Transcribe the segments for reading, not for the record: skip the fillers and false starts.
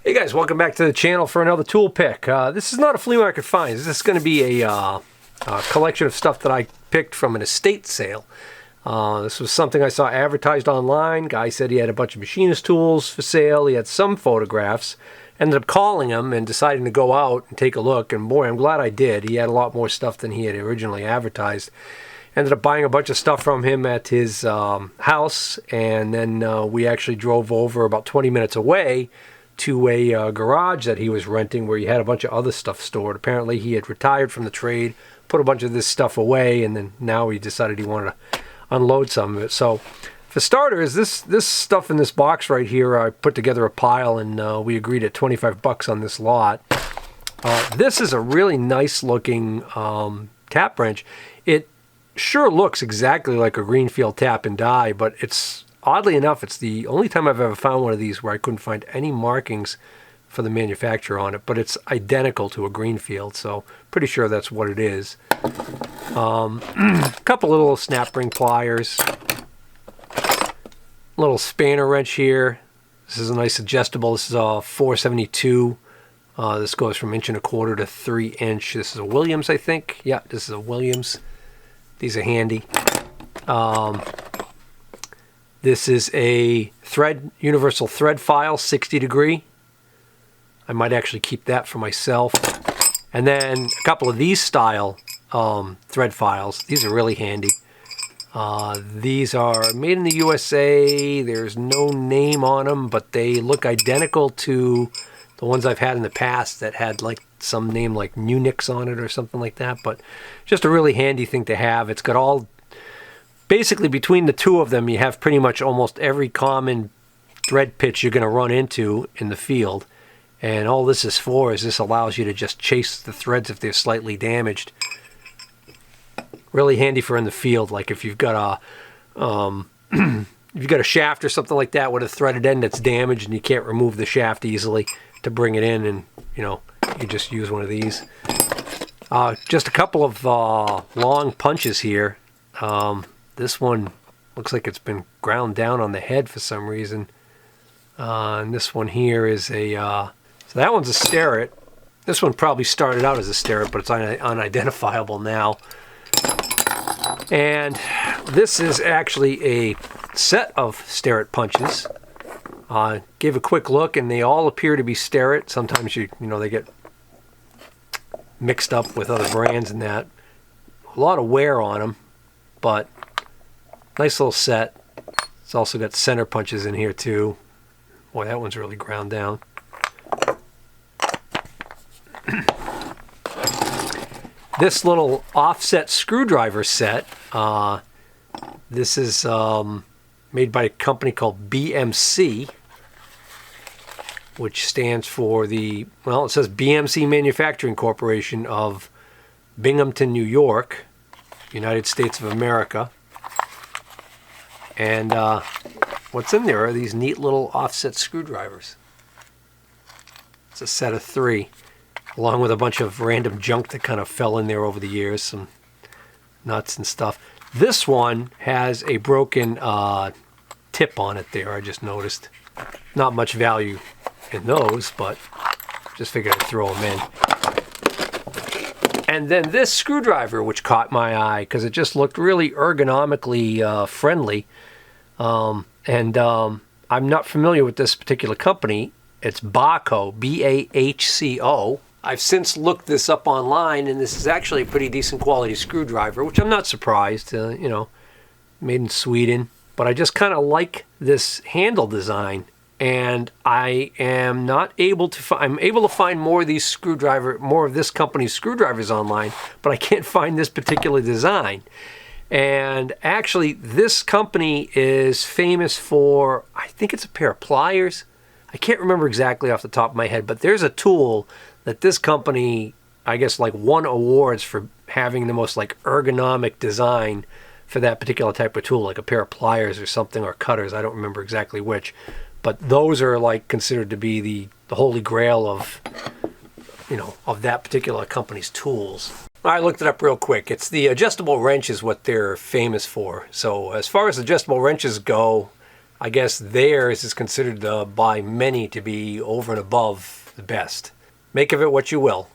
Hey guys, welcome back to the channel for another tool pick. This is not a flea market find. This is going to be a collection of stuff that I picked from an estate sale. This was something I saw advertised online. Guy said he had a bunch of machinist tools for sale. He had some photographs. Ended up calling him and deciding to go out and take a look. And boy, I'm glad I did. He had a lot more stuff than he had originally advertised. Ended up buying a bunch of stuff from him at his house. And then we actually drove over about 20 minutes away to a garage that he was renting where he had a bunch of other stuff stored. Apparently he had retired from the trade, put a bunch of this stuff away, and then now he decided he wanted to unload some of it. So for starters, this stuff in this box right here, I put together a pile, and we agreed at 25 bucks on this lot. This is a really nice looking tap wrench. It sure looks exactly like a Greenfield tap and die, but it's oddly enough, it's the only time I've ever found one of these where I couldn't find any markings for the manufacturer on it, but it's identical to a Greenfield, so pretty sure that's what it is. A couple of little snap ring pliers, little spanner wrench here. This is a nice adjustable. This is a 472. This goes from 1 1/4 to 3 inch. This is a Williams, I think. Yeah, this is a Williams. These are handy. This is a universal thread file, 60 degree. I might actually keep that for myself. And then a couple of these style thread files. These are really handy. These are made in the USA. There's no name on them, but they look identical to the ones I've had in the past that had like some name like Munich on it or something like that. But just a really handy thing to have. It's got all... Basically, between the two of them, you have pretty much almost every common thread pitch you're going to run into in the field. And all this is for is this allows you to just chase the threads if they're slightly damaged. Really handy for in the field, like if you've got a shaft or something like that with a threaded end that's damaged and you can't remove the shaft easily to bring it in, and you just use one of these. Just a couple of long punches here. This one looks like it's been ground down on the head for some reason. And this one here is a... so that one's a Starrett. This one probably started out as a Starrett, but it's unidentifiable now. And this is actually a set of Starrett punches. Gave a quick look, and they all appear to be Starrett. Sometimes they get mixed up with other brands and that. A lot of wear on them, but... Nice little set. It's also got center punches in here too. Boy, that one's really ground down. This little offset screwdriver set. This is made by a company called BMC, which stands for it says BMC Manufacturing Corporation of Binghamton, New York, United States of America. And what's in there are these neat little offset screwdrivers. It's a set of 3, along with a bunch of random junk that kind of fell in there over the years, some nuts and stuff. This one has a broken tip on it there, I just noticed. Not much value in those, but just figured I'd throw them in. And then this screwdriver, which caught my eye because it just looked really ergonomically friendly. I'm not familiar with this particular company. It's Bahco, B-A-H-C-O. I've since looked this up online, and this is actually a pretty decent quality screwdriver, which I'm not surprised, made in Sweden. But I just kind of like this handle design. And I am not able to I'm able to find more of this company's screwdrivers online, but I can't find this particular design. And actually, this company is famous for, I think it's a pair of pliers. I can't remember exactly off the top of my head, but there's a tool that this company, I guess, won awards for having the most ergonomic design for that particular type of tool, like a pair of pliers or something, or cutters. I don't remember exactly which. But those are considered to be the holy grail of, of that particular company's tools. I looked it up real quick. It's the adjustable wrench is what they're famous for. So as far as adjustable wrenches go, I guess theirs is considered by many to be over and above the best. Make of it what you will.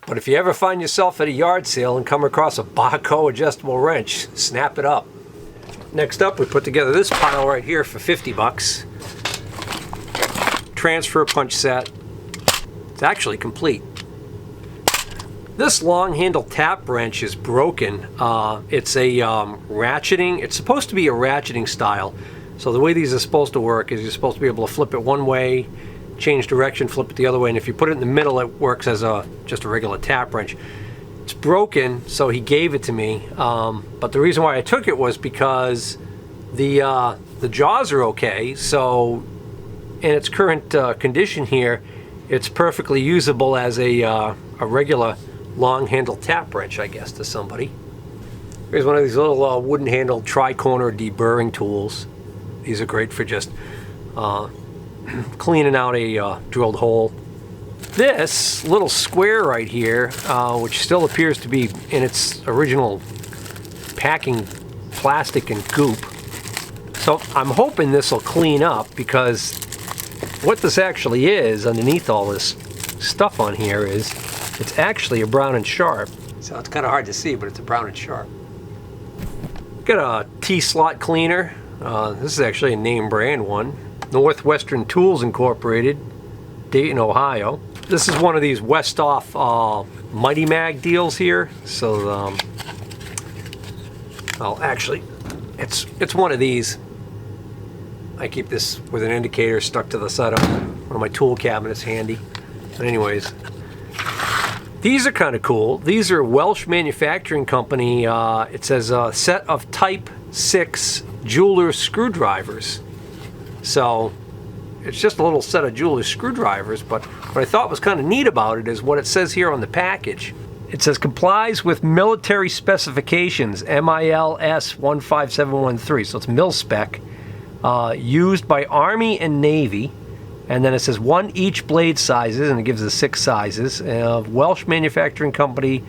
But if you ever find yourself at a yard sale and come across a Bahco adjustable wrench, snap it up. Next up, we put together this pile right here for 50 bucks. Transfer punch set. It's actually complete. This long handle tap wrench is broken. It's a ratcheting. It's supposed to be a ratcheting style. So the way these are supposed to work is you're supposed to be able to flip it one way, change direction, flip it the other way, and if you put it in the middle, it works as just a regular tap wrench. It's broken, so he gave it to me. But the reason why I took it was because the jaws are okay. So in its current condition here, it's perfectly usable as a regular long handle tap wrench, I guess, to somebody. Here's one of these little wooden handled tri-corner deburring tools. These are great for just cleaning out a drilled hole. This little square right here, which still appears to be in its original packing plastic and goop. So I'm hoping this will clean up, because what this actually is underneath all this stuff on here is it's actually a Brown & Sharpe. So it's kind of hard to see, but it's a Brown & Sharpe. Got a T-slot cleaner. This is actually a name brand one. Northwestern Tools Incorporated, Dayton, Ohio. This is one of these Westoff Mighty Mag deals here. So, well, actually, it's one of these. I keep this with an indicator stuck to the side of one of my tool cabinets handy. But anyways, these are kind of cool. These are Welsh manufacturing company. It says a set of Type 6 jeweler screwdrivers. So it's just a little set of jeweler screwdrivers, but what I thought was kind of neat about it is what it says here on the package. It says complies with military specifications, MILS 15713, so it's mil spec, used by Army and Navy. And then it says one each blade sizes, and it gives us 6 sizes, of Welsh manufacturing company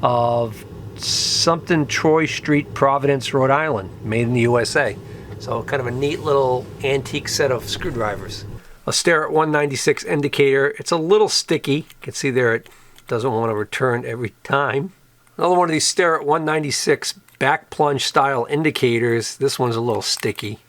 of something Troy Street, Providence, Rhode Island, made in the USA. So kind of a neat little antique set of screwdrivers. A Starrett 196 indicator. It's a little sticky. You can see there it doesn't want to return every time. Another one of these Starrett 196 back plunge style indicators. This one's a little sticky.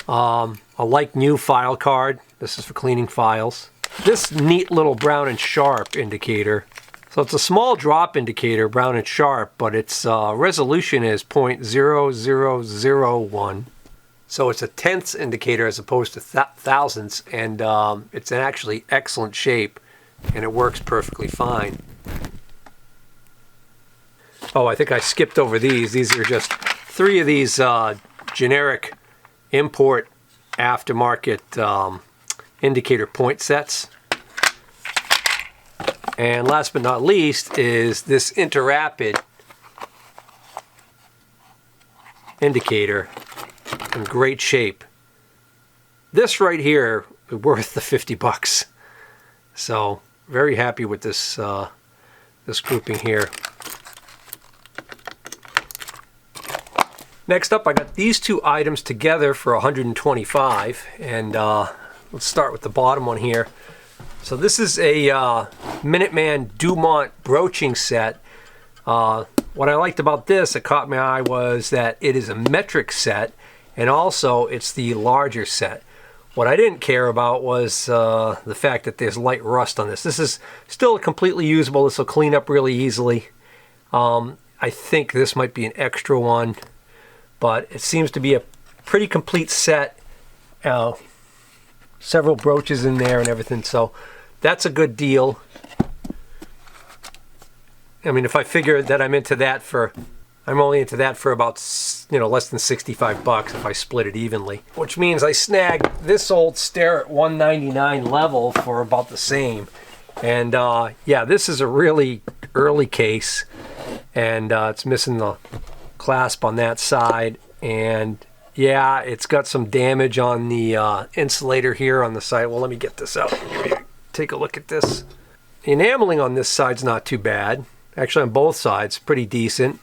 A like new file card. This is for cleaning files. This neat little Brown & Sharpe indicator. So it's a small drop indicator, Brown & Sharpe, but its resolution is 0.0001. So it's a tenths indicator as opposed to thousandths, and it's in actually excellent shape, and it works perfectly fine. Oh, I think I skipped over these. These are just 3 of these generic import aftermarket indicator point sets. And last but not least is this Interrapid indicator in great shape. This right here is worth the 50 bucks. So very happy with this this grouping here. Next up, I got these 2 items together for 125, and let's start with the bottom one here. So this is a Minuteman Dumont broaching set. What I liked about this, it caught my eye, was that it is a metric set, and also it's the larger set. What I didn't care about was the fact that there's light rust on this. This is still completely usable. This will clean up really easily. I think this might be an extra one, but it seems to be a pretty complete set. Several brooches in there and everything, so that's a good deal. I mean, if I figure that I'm only into that for about, less than 65 bucks if I split it evenly, which means I snagged this old Starrett 199 level for about the same. And yeah, this is a really early case, and it's missing the clasp on that side, and yeah, it's got some damage on the insulator here on the side. Well, let me get this out. Take a look at this. The enameling on this side's not too bad. Actually, on both sides, pretty decent.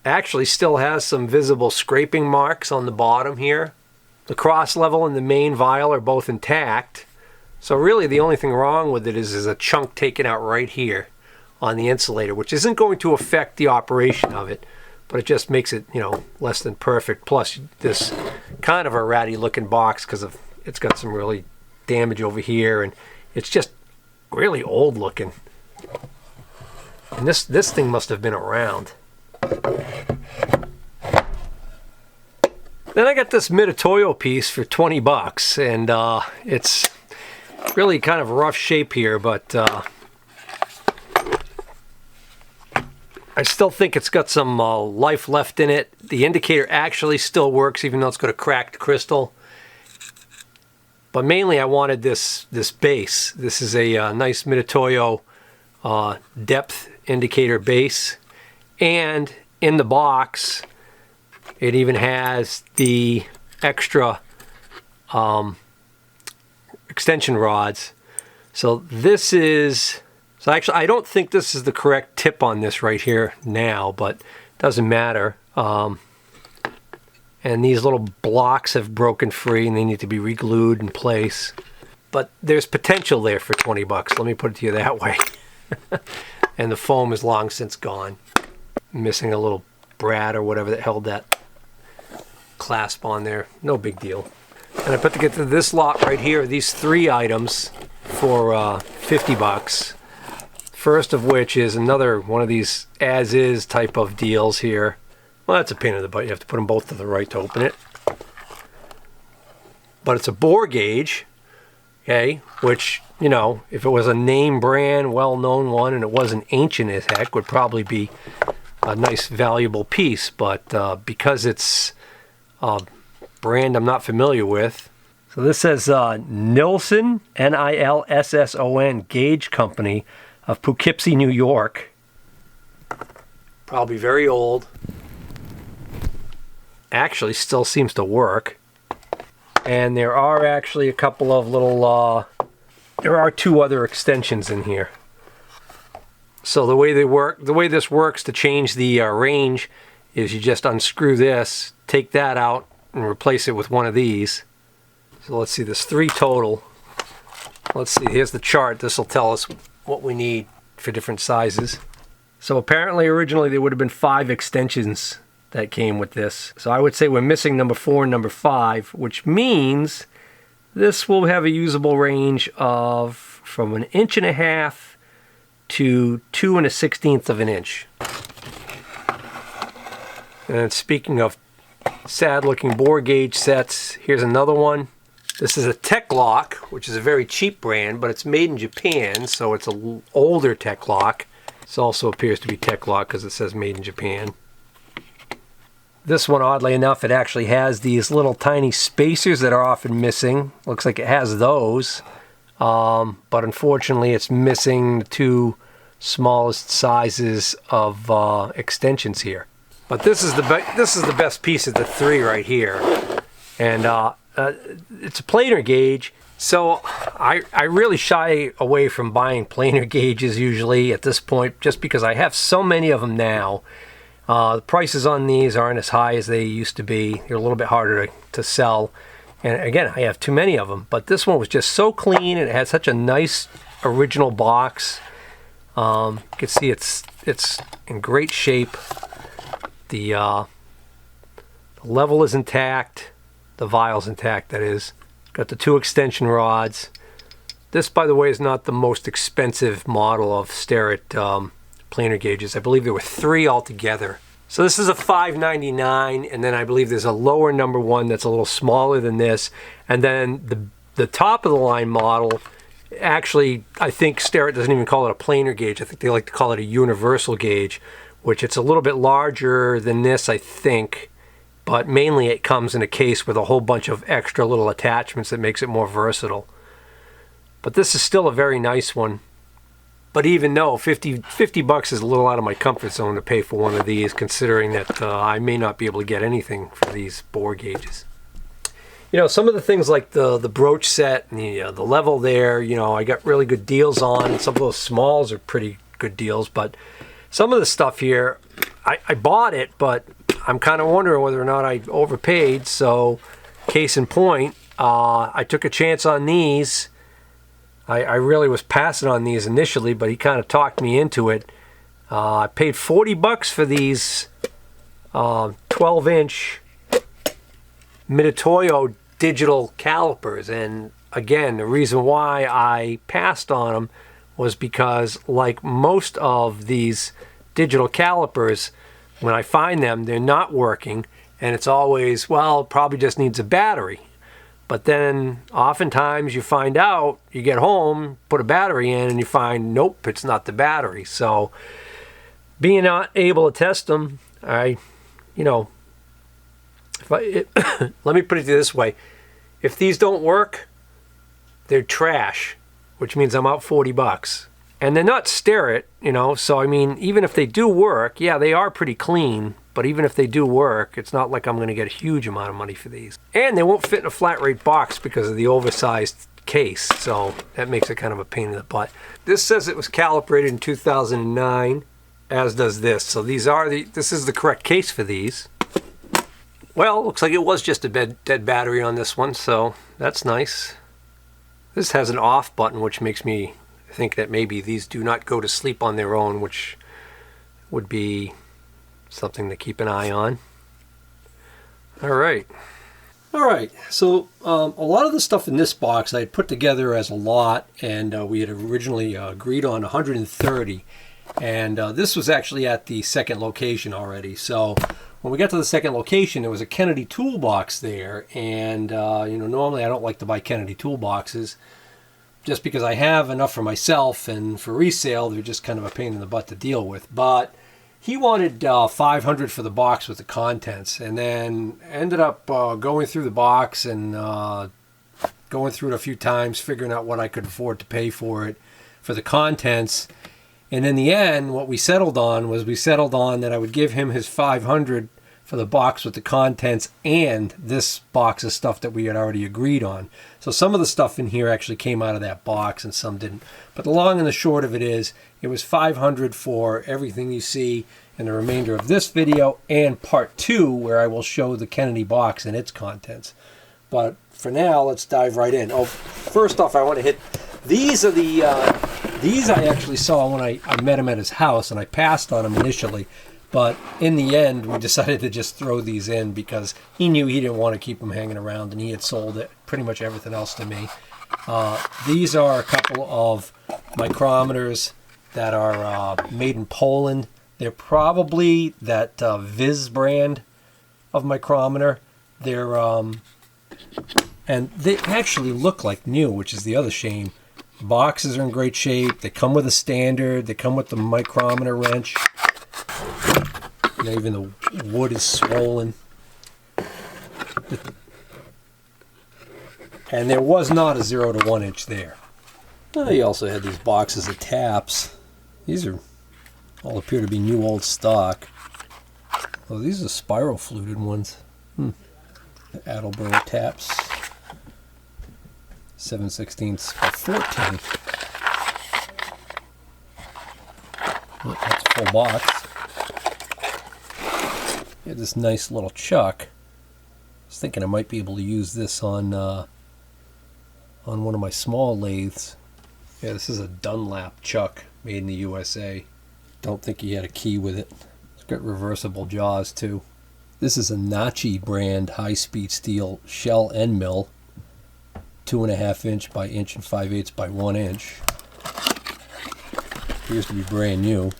actually still has some visible scraping marks on the bottom here. The cross level and the main vial are both intact. So really the only thing wrong with it is a chunk taken out right here on the insulator, which isn't going to affect the operation of it, but it just makes it, you know, less than perfect. Plus this kind of a ratty looking box because of it's got some really damage over here, and it's just really old looking. And this thing must have been around. Then I got this Mitutoyo piece for 20 bucks, and it's really kind of rough shape here, but I still think it's got some life left in it. The indicator actually still works, even though it's got a cracked crystal. But mainly I wanted this base. This is a nice Mitutoyo depth indicator base, and in the box it even has the extra extension rods. So this is, so actually I don't think this is the correct tip on this right here now, but it doesn't matter. And these little blocks have broken free and they need to be re-glued in place. But there's potential there for 20 bucks. Let me put it to you that way. And the foam is long since gone. Missing a little brad or whatever that held that clasp on there. No big deal. And I put together this lot right here, these 3 items for 50 bucks. First of which is another one of these as-is type of deals here. Well, that's a pain in the butt. You have to put them both to the right to open it. But it's a bore gauge, okay, which, you know, if it was a name brand, well-known one, and it wasn't ancient as heck, would probably be a nice, valuable piece. But because it's a brand I'm not familiar with, so this says Nilsson, Nilsson Gauge Company of Poughkeepsie, New York. Probably very old. Actually still seems to work. And there are actually a couple of little there are 2 other extensions in here. So the way this works to change the range is you just unscrew this, take that out, and replace it with one of these. So let's see, there's 3 total. Let's see, here's the chart. This will tell us what we need for different sizes. So apparently originally there would have been 5 extensions that came with this. So I would say we're missing number 4 and number 5, which means this will have a usable range of from 1.5 inches to 2 1/16 of an inch. And speaking of sad looking bore gauge sets, here's another one. This is a Tech Lock, which is a very cheap brand, but it's made in Japan, so it's an older Tech Lock. This also appears to be Tech Lock because it says made in Japan. This one, oddly enough, it actually has these little tiny spacers that are often missing. Looks like it has those, but unfortunately it's missing the 2 smallest sizes of extensions here. But this is the best piece of the 3 right here, and it's a planer gauge. So I really shy away from buying planer gauges usually at this point, just because I have so many of them now. The prices on these aren't as high as they used to be. They're a little bit harder to sell. And again, I have too many of them. But this one was just so clean, and it had such a nice original box. You can see it's in great shape. The level is intact. The vial's intact, that is. Got the 2 extension rods. This, by the way, is not the most expensive model of Starrett planer gauges. I believe there were 3 altogether. So this is a $5.99, and then I believe there's a lower number one that's a little smaller than this, and then the top of the line model, actually I think Starrett doesn't even call it a planer gauge. I think they like to call it a universal gauge, which it's a little bit larger than this, I think, but mainly it comes in a case with a whole bunch of extra little attachments that makes it more versatile. But this is still a very nice one. But even though 50 bucks is a little out of my comfort zone to pay for one of these, considering that I may not be able to get anything for these bore gauges. You know, some of the things like the broach set and the level there, you know, I got really good deals on. Some of those smalls are pretty good deals, but Some of the stuff here, I bought it, but I'm kind of wondering whether or not I overpaid. So, case in point, I took a chance on these. I really was passing on these initially, but he kind of talked me into it. I paid $40 for these 12-inch Mitutoyo digital calipers, and again, the reason why I passed on them was because, like most of these digital calipers, when I find them, they're not working, and it's always, well, it probably just needs a battery. But then oftentimes you find out, you get home, put a battery in, and you find, nope, it's not the battery. So being not able to test them, let me put it this way. If these don't work, they're trash, which means I'm out $40. And they're not Starrett, so I mean, even if they do work, yeah, they are pretty clean, but even if they do work, it's not like I'm going to get a huge amount of money for these. And they won't fit in a flat rate box because of the oversized case, so that makes it kind of a pain in the butt. This says it was calibrated in 2009, as does this. So this is the correct case for these. Well, looks like it was just a dead battery on this one, so that's nice. This has an off button, which makes me think that maybe these do not go to sleep on their own, which would be something to keep an eye on. All right, so a lot of the stuff in this box I had put together as a lot, and we had originally agreed on 130, and this was actually at the second location already. So when we got to the second location, there was a Kennedy toolbox there, and normally I don't like to buy Kennedy toolboxes just because I have enough for myself, and for resale they're just kind of a pain in the butt to deal with. But he wanted $500 for the box with the contents, and then ended up going through the box and going through it a few times, figuring out what I could afford to pay for it for the contents. And in the end, what we settled on that I would give him his $500 for the box with the contents and this box of stuff that we had already agreed on. So some of the stuff in here actually came out of that box and some didn't. But the long and the short of it is, it was $500 for everything you see in the remainder of this video and part 2, where I will show the Kennedy box and its contents. But for now, let's dive right in. Oh, first off, I want to hit, these are these I actually saw when I met him at his house, and I passed on him initially. But in the end, we decided to just throw these in because he knew he didn't want to keep them hanging around, and he had sold it, pretty much everything else to me. These are a couple of micrometers that are made in Poland. They're probably that Viz brand of micrometer. They're and they actually look like new, which is the other shame. The boxes are in great shape. They come with a standard. They come with the micrometer wrench. Even the wood is swollen. And there was not a 0 to 1 inch there. He also had these boxes of taps. These all appear to be new old stock. Oh, these are spiral fluted ones. Adelbert taps. 7/16 by 14. Oh, that's a full box. Got this nice little chuck. I was thinking I might be able to use this on one of my small lathes. Yeah, this is a Dunlap chuck made in the USA. Don't think he had a key with it. It's got reversible jaws too. This is a Nachi brand high-speed steel shell end mill, 2.5 inch by 1 5/8 inch by 1 inch. Appears to be brand new.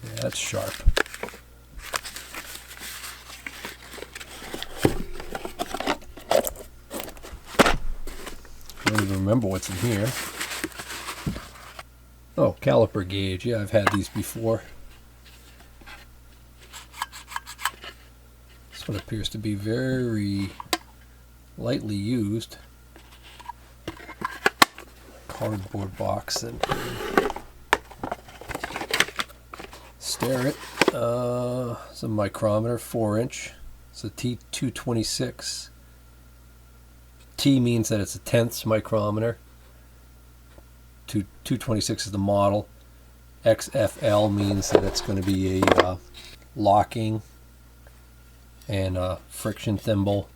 Yeah, that's Sharpe. I don't even remember what's in here. Oh, caliper gauge. Yeah, I've had these before. This one appears to be very lightly used. Cardboard box. And Starrett. It's a micrometer, 4 inch. It's a T226. T means that it's a tenths micrometer. 226 is the model. XFL means that it's going to be a locking and a friction thimble.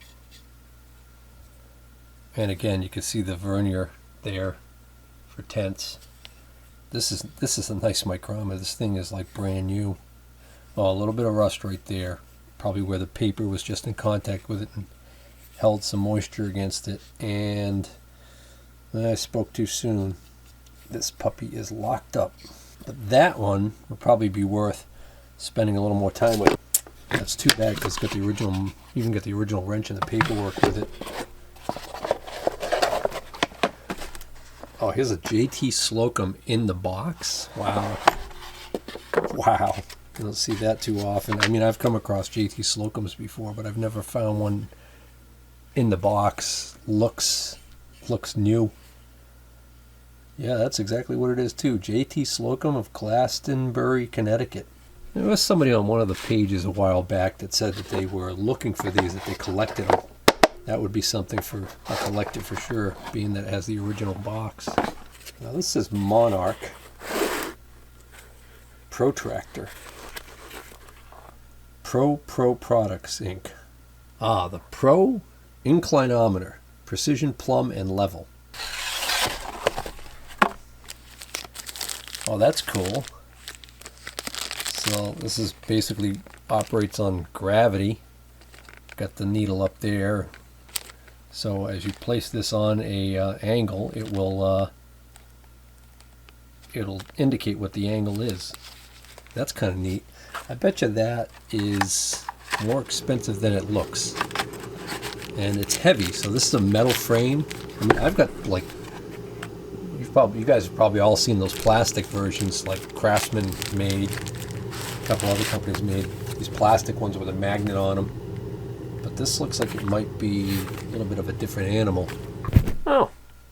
And again, you can see the vernier there for tenths. This is a nice micrometer. This thing is like brand new. Oh, a little bit of rust right there. Probably where the paper was just in contact with it and held some moisture against it. And I spoke too soon. This puppy is locked up. But that one would probably be worth spending a little more time with. That's too bad because it's got the original, even got the original wrench and the paperwork with it. Oh, here's a JT Slocum in the box. Wow. Wow. You don't see that too often. I mean, I've come across JT Slocums before, but I've never found one in the box. Looks new. Yeah, that's exactly what it is too. JT Slocum of Glastonbury, Connecticut. There was somebody on one of the pages a while back that said that they were looking for these, that they collected them. That would be something for a collector for sure, being that it has the original box. Now this is Monarch Protractor. Pro Products Inc. Ah, the Pro Inclinometer. Precision, plumb, and level. Oh, that's cool. So this is basically operates on gravity. Got the needle up there. So as you place this on a angle, it will it'll indicate what the angle is. That's kind of neat. I bet you that is more expensive than it looks. And it's heavy, so this is a metal frame. I mean, I've got like, you guys have probably all seen those plastic versions like Craftsman made, a couple other companies made these plastic ones with a magnet on them. But this looks like it might be a little bit of a different animal. Oh,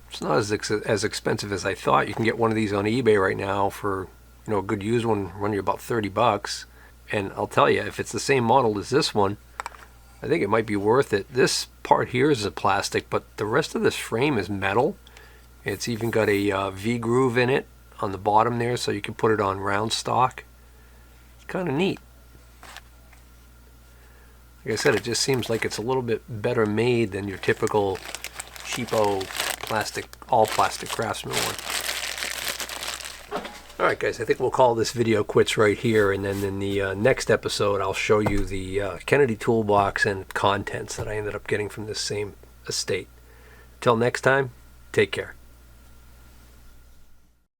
it's not as expensive as I thought. You can get one of these on eBay right now for, a good used one, run you about $30. And I'll tell you, if it's the same model as this one, I think it might be worth it. This part here is a plastic, but the rest of this frame is metal. It's even got a V-groove in it on the bottom there, so you can put it on round stock. It's kind of neat. Like I said, it just seems like it's a little bit better made than your typical cheapo plastic, all plastic Craftsman one. Alright guys, I think we'll call this video quits right here, and then in the next episode I'll show you the Kennedy toolbox and contents that I ended up getting from this same estate. Till next time, take care.